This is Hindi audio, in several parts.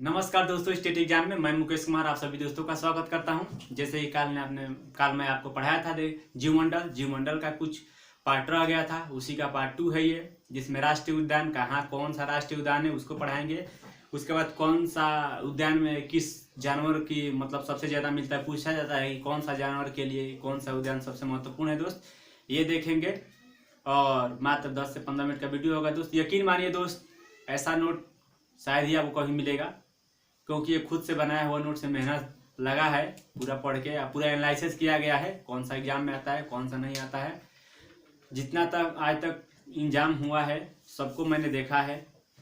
नमस्कार दोस्तों, स्टेट एग्जाम में मैं मुकेश कुमार आप सभी दोस्तों का स्वागत करता हूं। जैसे ही काल मैं आपको पढ़ाया था जीवमंडल का कुछ पार्ट रह गया था, उसी का पार्ट 2 है ये, जिसमें राष्ट्रीय उद्यान कहाँ कौन सा राष्ट्रीय उद्यान है उसको पढ़ाएंगे। उसके बाद कौन सा उद्यान में किस जानवर की मतलब सबसे ज़्यादा मिलता है, पूछा जाता है कि कौन सा जानवर के लिए कौन सा उद्यान सबसे महत्वपूर्ण है दोस्त, ये देखेंगे। और मात्र 10 से 15 मिनट का वीडियो होगा दोस्त। यकीन मानिए दोस्त, ऐसा नोट शायद ही आपको कहीं मिलेगा, क्योंकि ये खुद से बनाया हुआ नोट से मेहनत लगा है, पूरा पढ़ के पूरा एनालिसिस किया गया है कौन सा एग्जाम में आता है कौन सा नहीं आता है। जितना तक आज तक एग्जाम हुआ है सबको मैंने देखा है,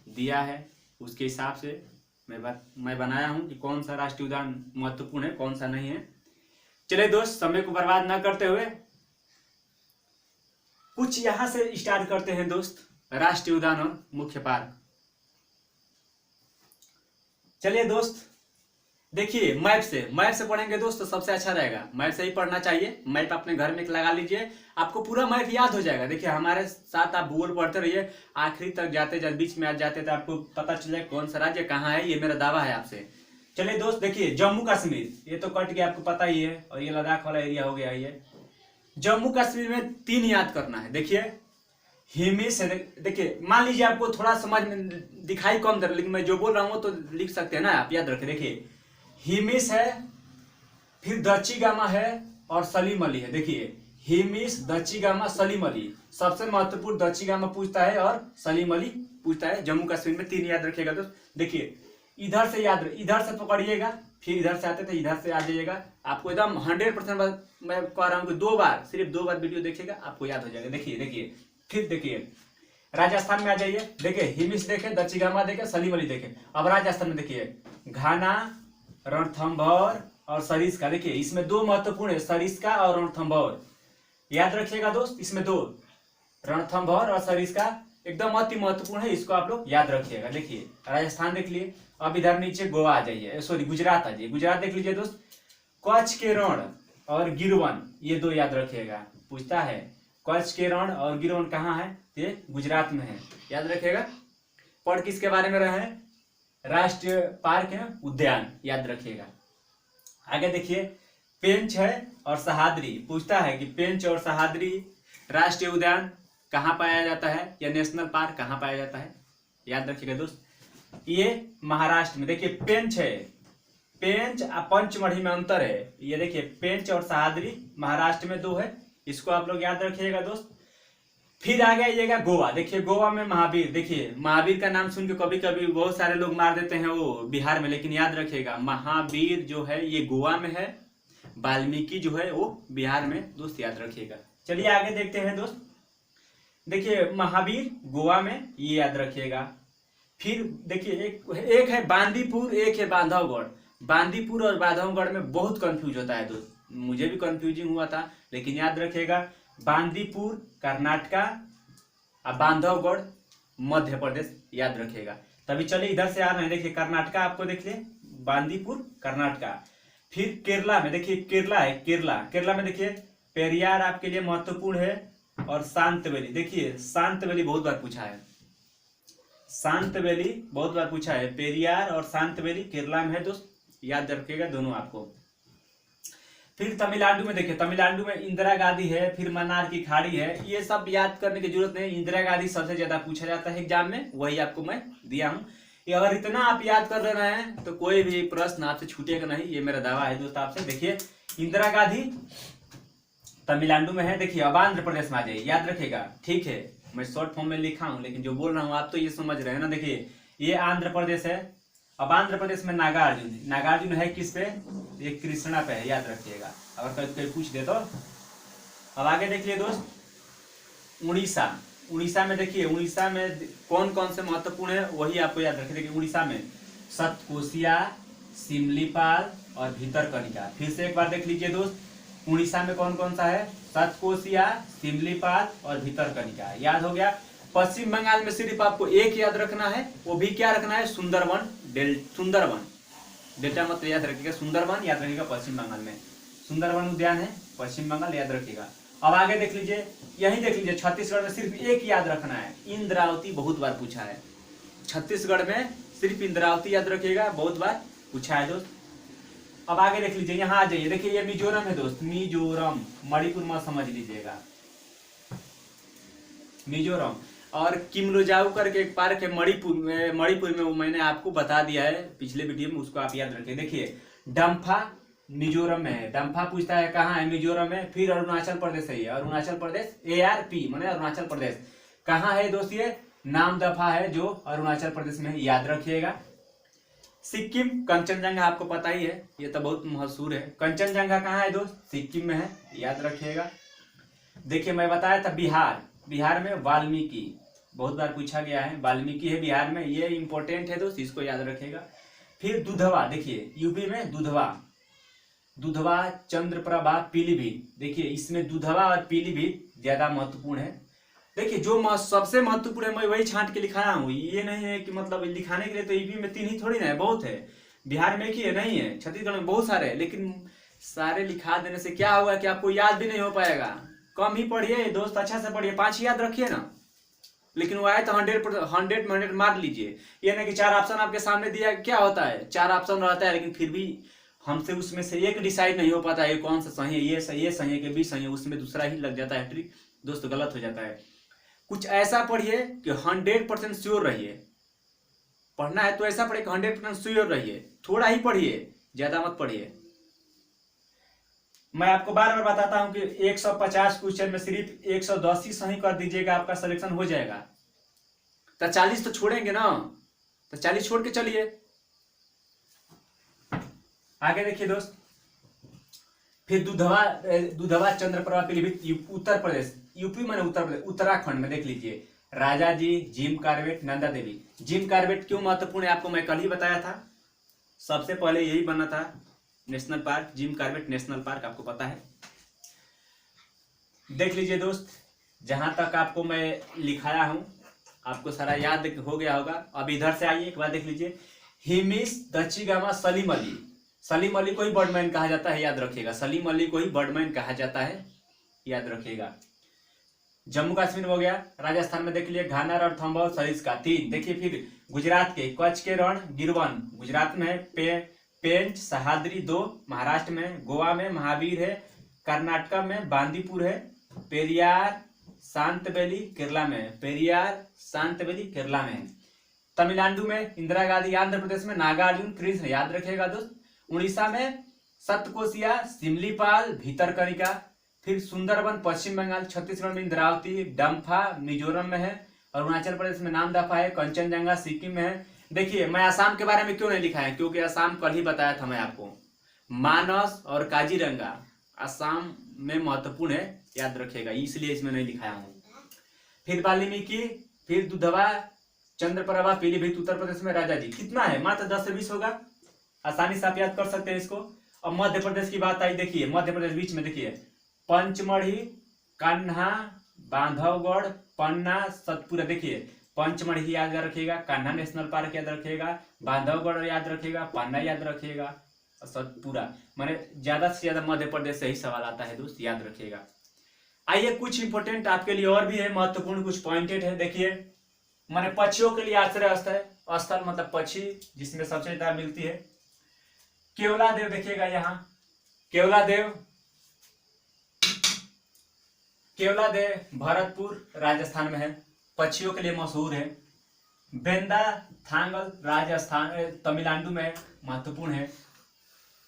दिया है, उसके हिसाब से मैं बनाया हूँ कि कौन सा राष्ट्रीय उद्यान महत्वपूर्ण है कौन सा नहीं है। चलिए दोस्त, समय को बर्बाद ना करते हुए कुछ यहाँ से स्टार्ट करते हैं दोस्त, राष्ट्रीय उद्यान और मुख्य पार्क। चलिए दोस्त, देखिए मैप से पढ़ेंगे दोस्त तो सबसे अच्छा रहेगा। मैप से ही पढ़ना चाहिए। मैप अपने घर में एक लगा लीजिए, आपको पूरा मैप याद हो जाएगा। देखिए हमारे साथ आप भूगोल पढ़ते रहिए, आखिरी तक जाते जब बीच में आ जाते तो आपको पता चल जाए कौन सा राज्य कहाँ है, ये मेरा दावा है आपसे। चलिए दोस्त, देखिए जम्मू कश्मीर ये तो कट गया, आपको पता ही है, और ये लद्दाख वाला एरिया हो गया। ये जम्मू कश्मीर में 3 याद करना है। देखिए हिमिस है, देखिए मान लीजिए आपको थोड़ा समझ में दिखाई कम दे रहा है, लेकिन मैं जो बोल रहा हूँ तो लिख सकते हैं ना, आप याद रखें। देखिए हिमिस है, फिर दच्चीगामा है और सलीम अली है। देखिए हिमिस, दच्चीगामा, सलीम अली। सबसे महत्वपूर्ण दच्चीगामा पूछता है और सलीम अली पूछता है। जम्मू कश्मीर में 3 याद रखिएगा दोस्त। देखिए इधर से पकड़िएगा, फिर इधर से आते थे, इधर से आ जाइएगा। आपको एकदम 100% मैं कह रहा हूँ कि सिर्फ दो बार वीडियो देखिएगा, आपको याद हो जाएगा। देखिए फिर देखिए राजस्थान में आ जाइए। देखिए हिमिस देखे, दच्चीगामा देखे, सलीम अली देखे। अब राजस्थान में देखिए घाना, रणथंभौर और सरिस्का। देखिए इसमें 2 महत्वपूर्ण है, सरिस्का और रणथंभौर। याद रखिएगा दोस्त, इसमें 2 रणथंभौर और सरिस्का एकदम अति महत्वपूर्ण है, इसको आप लोग याद रखिएगा। देखिए राजस्थान देख लिए। अब इधर नीचे गोवा आ जाइए, सॉरी गुजरात आ जाइए। गुजरात देख लीजिए दोस्त, कच्छ के रण और गिरवन, ये 2 याद रखिएगा। पूछता है कच्छ के रण और गिरवन कहाँ है, ये गुजरात में है, याद रखिएगा। पढ़ किसके बारे में रहे हैं, राष्ट्रीय पार्क है, उद्यान, याद रखिएगा। आगे देखिए पेंच है और सहाद्री। पूछता है कि पेंच और सहाद्री राष्ट्रीय उद्यान कहाँ पाया जाता है या नेशनल पार्क कहाँ पाया जाता है, याद रखिएगा दोस्त। ये महाराष्ट्र में। देखिए पेंच है, पेंच और पंचमढ़ी में अंतर है। ये देखिए पेंच और सहाद्री महाराष्ट्र में 2 है, इसको आप लोग याद रखिएगा दोस्त। फिर आ जाइएगा गोवा। देखिए गोवा में महावीर। देखिए महावीर का नाम सुन के कभी कभी बहुत सारे लोग मार देते हैं वो बिहार में, लेकिन याद रखिएगा महावीर जो है ये गोवा में है, वाल्मीकि जो है वो बिहार में, दोस्त याद रखिएगा। चलिए आगे देखते हैं दोस्त। देखिए महावीर गोवा में, ये याद रखिएगा। फिर देखिए एक है बांदीपुर, एक है बांधवगढ़। बांदीपुर और बांधवगढ़ में बहुत कंफ्यूज होता है दोस्त, मुझे भी कंफ्यूजिंग हुआ था, लेकिन याद रखिएगा बांदीपुर कर्नाटका और बांधवगढ़ मध्य प्रदेश, याद रखिएगा। तभी चलिए इधर से आ रहे हैं। देखिए कर्नाटका आपको देख लिए, बांदीपुर कर्नाटका। फिर केरला में देखिए केरला है, केरला में देखिए पेरियार आपके लिए महत्वपूर्ण है और शांत वैली। देखिए शांत वैली बहुत बार पूछा है, शांत वैली बहुत बार पूछा है। पेरियार और शांत वैली केरला में है दोस्त, याद रखिएगा दोनों आपको। फिर तमिलनाडु में देखिए, तमिलनाडु में इंदिरा गांधी है, फिर मन्नार की खाड़ी है। ये सब याद करने की जरूरत नहीं, इंदिरा गांधी सबसे ज्यादा पूछा जाता है एग्जाम में, वही आपको मैं दिया हूँ। ये अगर इतना आप याद कर रहे हैं तो कोई भी प्रश्न आपसे छूटेगा नहीं, ये मेरा दावा है दोस्त आपसे। देखिए इंदिरा गांधी तमिलनाडु में है। देखिए अब आंध्र प्रदेश में आ जाइए, याद रखिएगा। ठीक है मैं शॉर्ट फॉर्म में लिखा हूँ, लेकिन जो बोल रहा हूँ आप तो ये समझ रहे हैं ना। देखिए ये आंध्र प्रदेश है। अब आंध्र प्रदेश में नागार्जुन है किस पे, ये कृष्णा पे है, याद रखिएगा, अगर कोई पूछ दे तो। अब आगे देखिए दोस्त उड़ीसा में। देखिए उड़ीसा में कौन कौन से महत्वपूर्ण है वही आपको याद रखिए। देखिए उड़ीसा में सतकोशिया, सिमलीपाल और भितरकनिका। फिर से एक बार देख लीजिए दोस्त, उड़ीसा में कौन कौन सा है, सतकोशिया, सिमलीपाल और भितरकनिका, याद हो गया। पश्चिम बंगाल में सिर्फ आपको एक याद रखना है, वो भी क्या रखना है, सुंदरवन डेल्टा मतलब याद रखिएगा, सुंदरवन याद रखिएगा। पश्चिम बंगाल में सुंदरवन उद्यान है, पश्चिम बंगाल, याद रखिएगा। अब आगे देख लीजिए, यही देख लीजिए छत्तीसगढ़ में सिर्फ एक याद रखना है, इंद्रावती बहुत बार पूछा है। छत्तीसगढ़ में सिर्फ इंद्रावती याद रखिएगा, बहुत बार पूछा है दोस्त। अब आगे देख लीजिए, यहाँ आ जाइए, देखिए ये मिजोरम है दोस्त, मिजोरम, मणिपुर मत समझ लीजिएगा, मिजोरम। और किमलोजाऊ करके एक पार्क है मणिपुर में वो मैंने आपको बता दिया है पिछले वीडियो में, उसको आप याद रखिए। देखिए डम्फा मिजोरम में है, डम्फा पूछता है कहाँ है, मिजोरम में। फिर अरुणाचल प्रदेश है, ये अरुणाचल प्रदेश, ARP माने अरुणाचल प्रदेश। कहाँ है दोस्त, ये नामदफा है जो अरुणाचल प्रदेश में है, याद रखिएगा। सिक्किम, कंचनजंगा आपको पता ही है, ये तो बहुत मशहूर है। कंचनजंगा कहाँ है दोस्त, सिक्किम में है, याद रखिएगा। देखिए मैं बताया था बिहार में वाल्मीकि, बहुत बार पूछा गया है, वाल्मीकि है बिहार में, ये इंपॉर्टेंट है दोस्त, इसको याद रखिएगा। फिर दुधवा, देखिए यूपी में दुधवा चंद्रप्रभा पीलीभीत, देखिए इसमें दुधवा और पीलीभीत ज्यादा महत्वपूर्ण है। देखिए जो सबसे महत्वपूर्ण है मैं वही छांट के लिखाया हूँ, ये नहीं है कि मतलब लिखाने के लिए तो यूपी में 3 ही थोड़ी ना है, बहुत है। बिहार में एक ही है, नहीं है, छत्तीसगढ़ में बहुत सारे है, लेकिन सारे लिखा देने से क्या होगा कि आपको याद भी नहीं हो पाएगा। कम ही पढ़िए दोस्त, अच्छा से पढ़िए, 5 याद रखिए ना, लेकिन वो आए तो 100 में 100 मार लीजिए। ये नहीं कि 4 ऑप्शन आपके सामने दिया, क्या होता है 4 ऑप्शन रहता है, लेकिन फिर भी हमसे उसमें से एक डिसाइड नहीं हो पाता है कौन सा सही है, ये सही है कि बी सही है, उसमें दूसरा ही लग जाता है ट्रिक दोस्त, गलत हो जाता है। कुछ ऐसा पढ़िए कि 100% श्योर रहिए, पढ़ना है तो ऐसा पढ़िए कि 100% श्योर रहिए, थोड़ा ही पढ़िए, ज्यादा मत पढ़िए। मैं आपको बार बार बताता हूं कि 150 क्वेश्चन में सिर्फ 110 ही सही कर दीजिएगा, आपका सिलेक्शन हो जाएगा। तो 40 तो छोड़ेंगे ना, तो 40 छोड़ के चलिए। आगे देखिए दोस्त, फिर दुधवा चंद्रप्रभा पीलीभीत उत्तर प्रदेश, यूपी में उत्तर प्रदेश, उत्तराखंड में देख लीजिए, राजा जी, Jim Corbett, Nanda Devi. Jim Corbett क्यों महत्वपूर्ण है आपको मैं कल ही बताया था, सबसे पहले यही बना था national park, Jim Corbett national park, आपको पता है। देख लीजिए दोस्त, जहां तक आपको मैं लिखाया हूं आपको सारा याद हो गया होगा। अब इधर से आइए, एक बार देख लीजिए, हिमिस दच्चीगामा सलीम अली, सलीम अली को ही बर्डमैन कहा जाता है, याद रखिएगा, सलीम अली को ही बर्डमैन कहा जाता है, याद रखिएगा। जम्मू कश्मीर हो गया, राजस्थान में देख लिए घाना रणथंभौर सरिस्का 3। देखिए फिर गुजरात के कच्छ के रण गिरवन, गुजरात में है, पेंच सहाद्री 2, महाराष्ट्र में, गोवा में महावीर है, कर्नाटक में बांदीपुर है, पेरियार शांतबेली केरला में, पेरियार शांतबेली केरला में, तमिलनाडु में इंदिरा गांधी, आंध्र प्रदेश में नागार्जुन कृष्ण, याद रखिएगा दोस्त, उड़ीसा में सप्तकोशिया, सिमलीपाल, भीतरकनिका, फिर सुंदरबन पश्चिम बंगाल, छत्तीसगढ़ में इंद्रावती, डम्फा मिजोरम में है, अरुणाचल प्रदेश में नामदफा है, कंचनजंगा सिक्किम में है। देखिए मैं असम के बारे में क्यों नहीं लिखा है, क्योंकि असम कल ही बताया था मैं आपको, मानस और काजीरंगा असम में महत्वपूर्ण है, याद रखिएगा, इसलिए इसमें नहीं लिखाया हूँ। फिर वाल्मीकि, फिर दुधवा चंद्रप्रभा पीलीभीत उत्तर प्रदेश में, राजा जी, कितना है, मात्र 10 से 20 होगा, आसानी से आप याद कर सकते हैं इसको। अब मध्य प्रदेश की बात आई, देखिए मध्य प्रदेश बीच में, देखिए पंचमढ़ी, कान्हा, बांधवगढ़, पन्ना, सतपुरा। देखिए पंचमढ़ी याद रखिएगा, कान्हा नेशनल पार्क याद रखिएगा, बांधवगढ़ याद रखिएगा, पन्ना याद रखिएगा, सतपुरा। माने ज्यादा से ज्यादा मध्य प्रदेश से ही सवाल आता है दोस्त, याद रखिएगा। आइए कुछ इंपोर्टेंट आपके लिए और भी है, महत्वपूर्ण कुछ पॉइंटेड है। देखिए माने पक्षियों के लिए आश्रय स्थल मतलब पक्षी जिसमें सबसे ज्यादा मिलती है, केवलादेव, देखिएगा यहाँ केवलादेव भरतपुर राजस्थान में है, पक्षियों के लिए मशहूर है। बेंदा थांगल राजस्थान तमिलनाडु में महत्वपूर्ण है।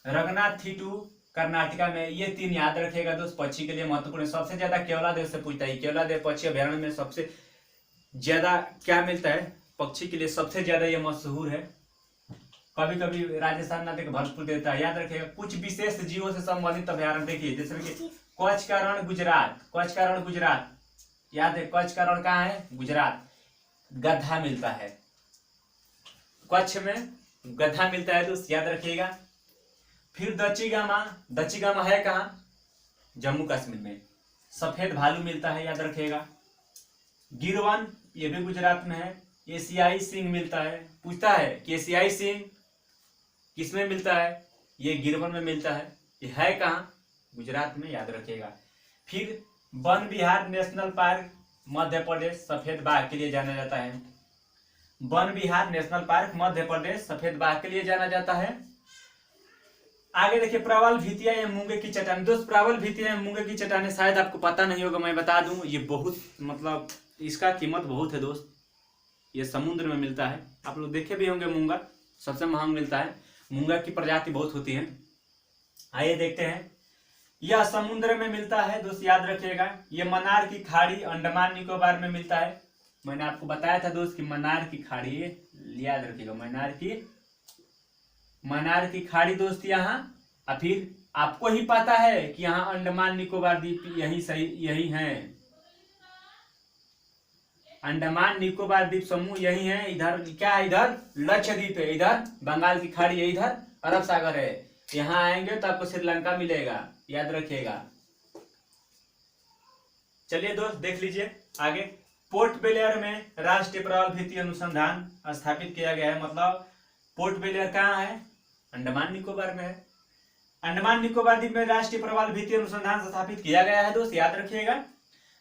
रंगनाथिटू कर्नाटका में, ये 3 याद रखिएगा दोस्त, पक्षी के लिए महत्वपूर्ण है। सबसे ज्यादा केवलादेव से पूछता है, केवलादेव पक्षी अभ्यारण्य में सबसे ज्यादा क्या मिलता है, पक्षी के लिए सबसे ज्यादा ये मशहूर है। कभी कभी राजस्थान ना देख भरतपुर देता है, याद रखिएगा। कुछ विशेष जीवों से संबंधित अभ्यारण्य देखिए, जैसे कि कच्छ का रण गुजरात, याद है, कच्छ का रण कहाँ है, गुजरात, गधा मिलता है, कच्छ में गधा मिलता है दोस्त, याद रखिएगा। फिर दच्चीगामा है कहाँ, जम्मू कश्मीर में, सफेद भालू मिलता है, याद रखिएगा। गिरवन ये भी गुजरात में है। एशियाई सिंह मिलता है, पूछता है कि एशियाई सिंह किसमें मिलता है, ये गिरवन में मिलता है, ये है कहाँ, गुजरात में, याद रखिएगा। फिर वन विहार नेशनल पार्क मध्य प्रदेश, सफेद बाघ के लिए जाना जाता है। वन विहार नेशनल पार्क मध्य प्रदेश सफेद बाघ के लिए जाना जाता है। आगे देखिए प्रवाल भितिया या मूंगे की चट्टान। दोस्त प्रवाल भितिया या मूंगे की चट्टान शायद आपको पता नहीं होगा, मैं बता दूं ये बहुत मतलब इसका कीमत बहुत है दोस्त। ये समुद्र में मिलता है, आप लोग देखे भी होंगे मूंगा सबसे महंगा मिलता है। मूंगा की प्रजाति बहुत होती है। आइए देखते हैं, यह समुद्र में मिलता है दोस्त, याद रखिएगा। ये मन्नार की खाड़ी अंडमान निकोबार में मिलता है। मैंने आपको बताया था दोस्त कि मन्नार की खाड़ी, याद रखिएगा मन्नार की खाड़ी दोस्त यहाँ। और फिर आपको ही पता है कि यहाँ अंडमान निकोबार द्वीप यही है। अंडमान निकोबार द्वीप समूह यही है। इधर क्या है, इधर लक्षद्वीप है, इधर बंगाल की खाड़ी है, इधर अरब सागर है। यहाँ आएंगे तो आपको श्रीलंका मिलेगा, याद रखिएगा। चलिए दोस्त देख लीजिए आगे। पोर्ट ब्लेयर में राष्ट्रीय प्रवाल भित्ति अनुसंधान स्थापित किया गया है। मतलब पोर्ट ब्लेयर कहाँ है, अंडमान निकोबार में है। अंडमान निकोबार द्वीप में राष्ट्रीय प्रवाल भित्ति अनुसंधान स्थापित किया गया है दोस्त, याद रखिएगा।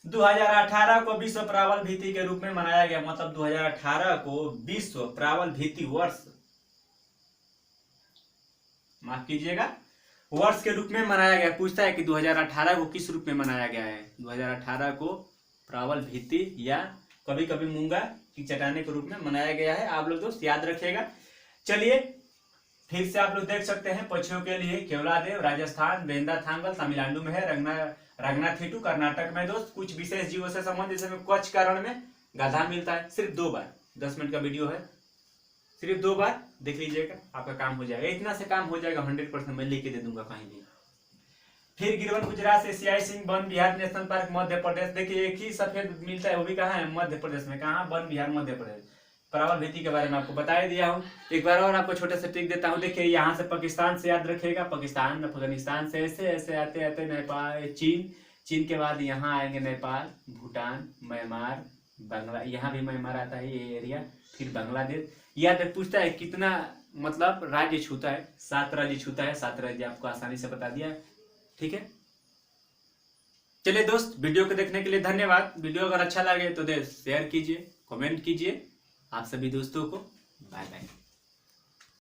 2018 को विश्व प्रवाल भित्ति के रूप में मनाया गया। मतलब 2018 को विश्व प्रवाल भित्ति वर्ष, माफ कीजिएगा, वर्ष के रूप में मनाया गया। पूछता है कि 2018 को किस रूप में मनाया गया है। 2018 को प्रवाल भित्ति या कभी कभी मूंगा की चट्टाने के रूप में मनाया गया है। आप लोग दोस्त याद रखिएगा। चलिए फिर से आप लोग देख सकते हैं पक्षियों के लिए केवलादेव राजस्थान, बेंदा थांगल तमिलनाडु में है, रंगनाथिटू कर्नाटक में दोस्त। कुछ विशेष जीवों से संबंधित, जैसे कच्छ का रण में गधा मिलता है, सिर्फ 2 बार, 10 मिनट का वीडियो है, सिर्फ 2 बार देख लीजिएगा, आपका काम हो जाएगा। इतना से काम हो जाएगा, 100% मैं लेके दे दूंगा कहीं भी। फिर गिरवन गुजरात, एशियाई सिंह वन विहार नेशनल पार्क मध्य प्रदेश। देखिए एक ही सफेद मिलता है, वो भी कहाँ है, मध्य प्रदेश में। कहाँ, वन विहार मध्य प्रदेश। प्रवाल भित्ति के बारे में आपको बता ही दिया हूँ। एक बार और आपको छोटे से ट्रिक देता हूँ। देखिए यहाँ से पाकिस्तान से याद रखिएगा, पाकिस्तान अफगानिस्तान से ऐसे ऐसे आते आते नेपाल, चीन के बाद यहाँ आएंगे नेपाल, भूटान, म्यांमार, बांग्ला, यहाँ भी म्यांमार आता है ये एरिया, फिर बांग्लादेश। याद पूछता है कितना मतलब राज्य छूता है, 7 राज्य छूता है। 7 राज्य आपको आसानी से बता दिया, ठीक है। चलिए दोस्त, वीडियो को देखने के लिए धन्यवाद। वीडियो अगर अच्छा लगे तो शेयर कीजिए, कमेंट कीजिए। आप सभी दोस्तों को बाय बाय।